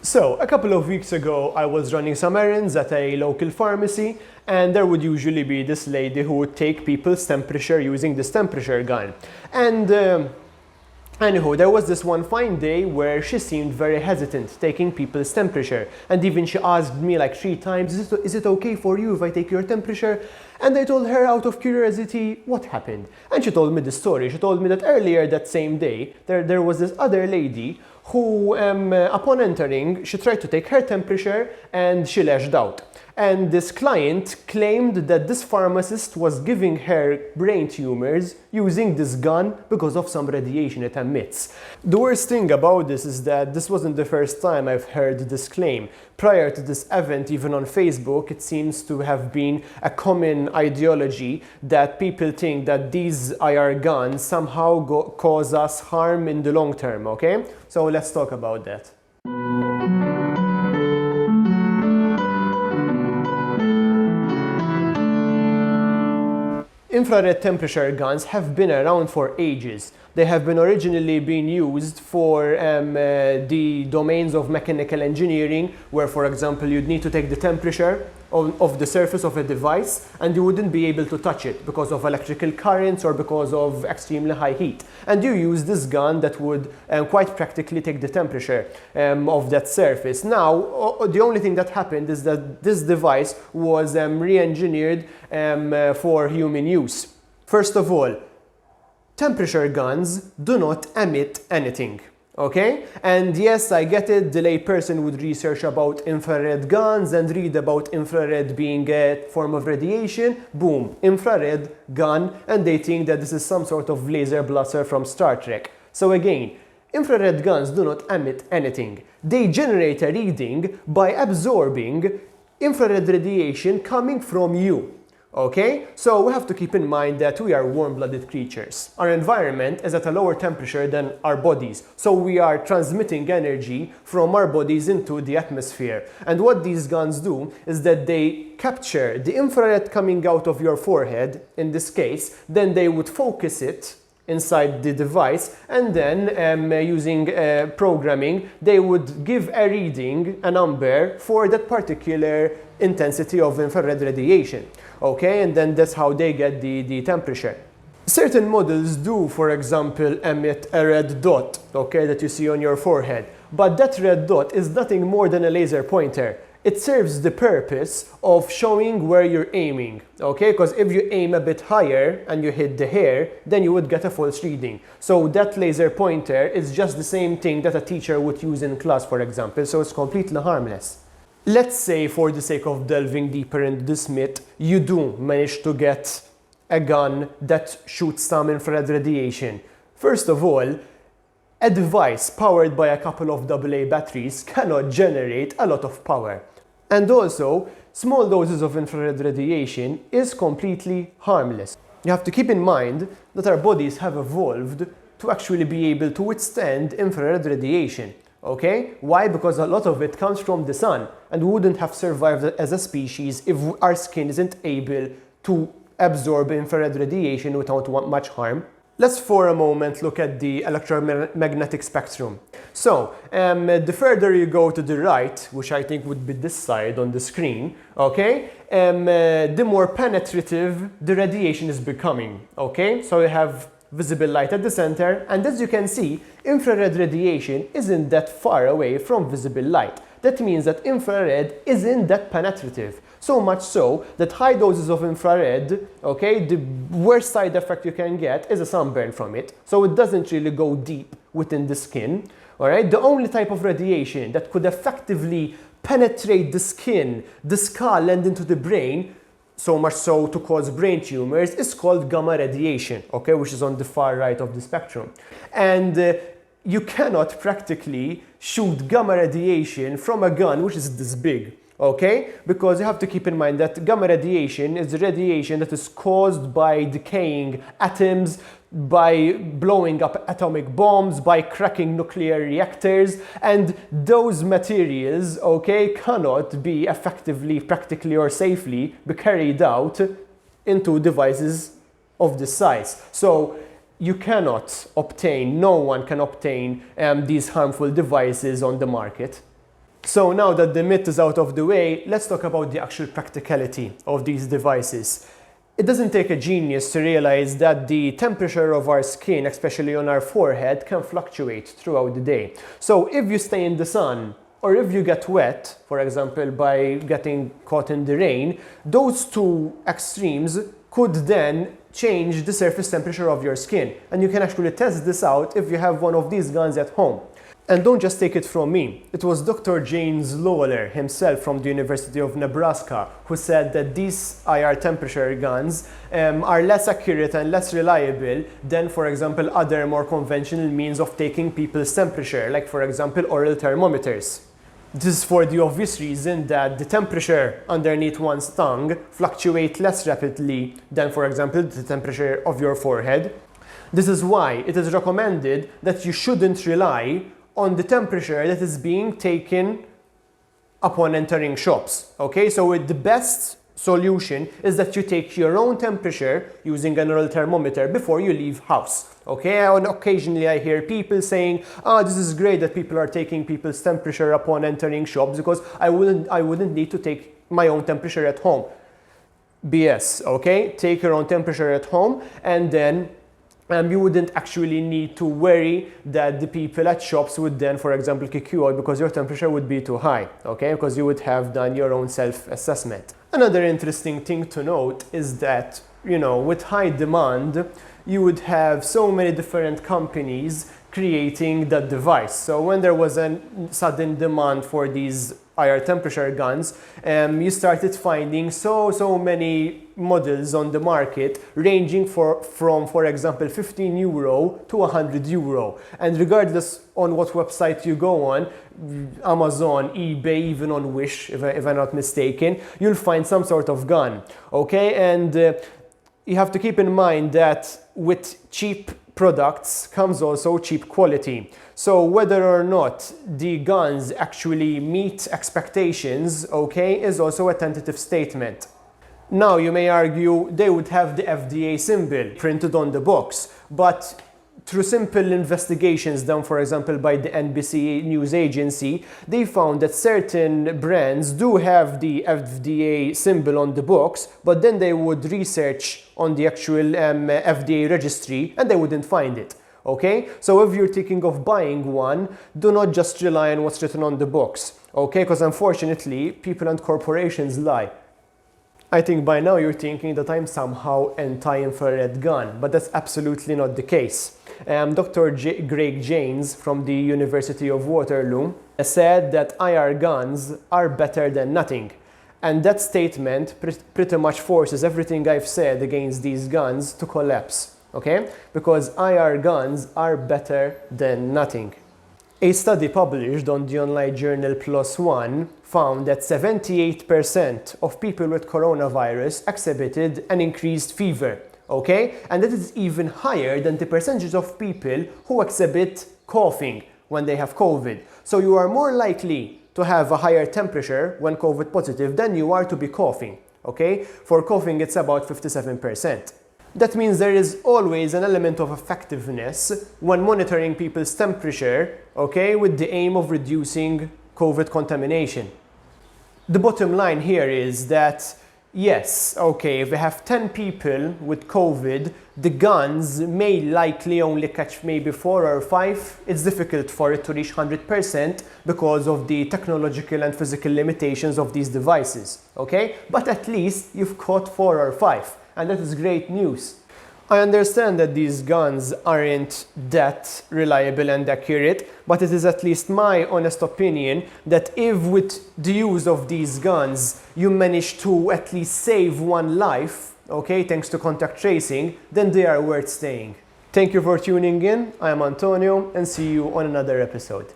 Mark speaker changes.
Speaker 1: So, a couple of weeks ago, I was running some errands at a local pharmacy, and there would usually be this lady who would take people's temperature using this temperature gun. And anyhow, there was this one fine day where she seemed very hesitant taking people's temperature, and even she asked me like 3 times, is it okay for you if I take your temperature? And I told her out of curiosity what happened. And she told me the story. She told me that earlier that same day, there was this other lady who, upon entering, she tried to take her temperature and she lashed out. And this client claimed that this pharmacist was giving her brain tumors using this gun because of some radiation it emits. The worst thing about this is that this wasn't the first time I've heard this claim. Prior to this event, even on Facebook, it seems to have been a common ideology that people think that these IR guns somehow cause us harm in the long term, okay? So let's talk about that. Infrared temperature guns have been around for ages. They have been originally being used for the domains of mechanical engineering, where, for example, you'd need to take the temperature of the surface of a device and you wouldn't be able to touch it because of electrical currents or because of extremely high heat. And you use this gun that would quite practically take the temperature of that surface. Now, the only thing that happened is that this device was re-engineered for human use. First of all, temperature guns do not emit anything. Okay? And yes, I get it, the layperson would research about infrared guns and read about infrared being a form of radiation. Boom, infrared gun, and they think that this is some sort of laser blaster from Star Trek. So again, infrared guns do not emit anything. They generate a reading by absorbing infrared radiation coming from you. Okay? So we have to keep in mind that we are warm-blooded creatures. Our environment is at a lower temperature than our bodies. So we are transmitting energy from our bodies into the atmosphere. And what these guns do is that they capture the infrared coming out of your forehead, in this case, then they would focus it inside the device, and then using programming, they would give a reading, a number, for that particular intensity of infrared radiation. Okay, and then that's how they get the temperature. Certain models do, for example, emit a red dot, okay, that you see on your forehead. But that red dot is nothing more than a laser pointer. It serves the purpose of showing where you're aiming, okay? Because if you aim a bit higher and you hit the hair, then you would get a false reading. So that laser pointer is just the same thing that a teacher would use in class, for example, so it's completely harmless. Let's say, for the sake of delving deeper into this myth, you do manage to get a gun that shoots some infrared radiation. First of all, a device powered by a couple of AA batteries cannot generate a lot of power. And also, small doses of infrared radiation is completely harmless. You have to keep in mind that our bodies have evolved to actually be able to withstand infrared radiation. Okay? Why? Because a lot of it comes from the sun, and we wouldn't have survived as a species if our skin isn't able to absorb infrared radiation without much harm. Let's for a moment look at the electromagnetic spectrum. So, the further you go to the right, which I think would be this side on the screen, okay, the more penetrative the radiation is becoming, okay? So you have visible light at the center, and as you can see, infrared radiation isn't that far away from visible light. That means that infrared isn't that penetrative. So much so that high doses of infrared, okay, the worst side effect you can get is a sunburn from it. So it doesn't really go deep within the skin. All right? The only type of radiation that could effectively penetrate the skin, the skull, and into the brain, so much so to cause brain tumors, is called gamma radiation, okay, which is on the far right of the spectrum. And you cannot practically shoot gamma radiation from a gun which is this big. Okay? Because you have to keep in mind that gamma radiation is the radiation that is caused by decaying atoms, by blowing up atomic bombs, by cracking nuclear reactors, and those materials, okay, cannot be effectively, practically, or safely be carried out into devices of this size. So you cannot obtain, no one can obtain these harmful devices on the market. So now that the myth is out of the way, let's talk about the actual practicality of these devices. It doesn't take a genius to realize that the temperature of our skin, especially on our forehead, can fluctuate throughout the day. So if you stay in the sun, or if you get wet, for example, by getting caught in the rain, those two extremes could then change the surface temperature of your skin. And you can actually test this out if you have one of these guns at home. And don't just take it from me. It was Dr. James Lawler himself from the University of Nebraska who said that these IR temperature guns are less accurate and less reliable than, for example, other more conventional means of taking people's temperature, like, for example, oral thermometers. This is for the obvious reason that the temperature underneath one's tongue fluctuates less rapidly than, for example, the temperature of your forehead. This is why it is recommended that you shouldn't rely on the temperature that is being taken upon entering shops. Okay, so the best solution is that you take your own temperature using an oral thermometer before you leave house. Okay, and occasionally I hear people saying, this is great that people are taking people's temperature upon entering shops because I wouldn't need to take my own temperature at home. BS, okay? Take your own temperature at home and then you wouldn't actually need to worry that the people at shops would then, for example, kick you out because your temperature would be too high, okay? Because you would have done your own self-assessment. Another interesting thing to note is that, with high demand, you would have so many different companies creating that device. So when there was a sudden demand for these IR temperature guns, you started finding so many models on the market ranging from, for example, 15 euro to 100 euro. And regardless on what website you go on, Amazon, eBay, even on Wish, if I'm not mistaken, you'll find some sort of gun. Okay, and you have to keep in mind that with cheap products comes also cheap quality. So whether or not the guns actually meet expectations, okay, is also a tentative statement. Now you may argue they would have the FDA symbol printed on the box, but through simple investigations done, for example, by the NBC news agency, they found that certain brands do have the FDA symbol on the box, but then they would research on the actual FDA registry and they wouldn't find it. Okay? So if you're thinking of buying one, do not just rely on what's written on the box. Okay? Because unfortunately, people and corporations lie. I think by now you're thinking that I'm somehow anti-infrared gun, but that's absolutely not the case. Dr. Greg Janes from the University of Waterloo said that IR guns are better than nothing. And that statement pretty much forces everything I've said against these guns to collapse, okay? Because IR guns are better than nothing. A study published on the online journal PLOS ONE found that 78% of people with coronavirus exhibited an increased fever, okay? And that is even higher than the percentage of people who exhibit coughing when they have COVID. So you are more likely to have a higher temperature when COVID positive than you are to be coughing, okay? For coughing, it's about 57%. That means there is always an element of effectiveness when monitoring people's temperature, okay, with the aim of reducing COVID contamination. The bottom line here is that, yes, okay, if we have 10 people with COVID, the guns may likely only catch maybe 4 or 5. It's difficult for it to reach 100% because of the technological and physical limitations of these devices, okay? But at least you've caught 4 or 5. And that is great news. I understand that these guns aren't that reliable and accurate, but it is at least my honest opinion that if with the use of these guns you manage to at least save one life, okay, thanks to contact tracing, then they are worth staying. Thank you for tuning in. I am Antonio and see you on another episode.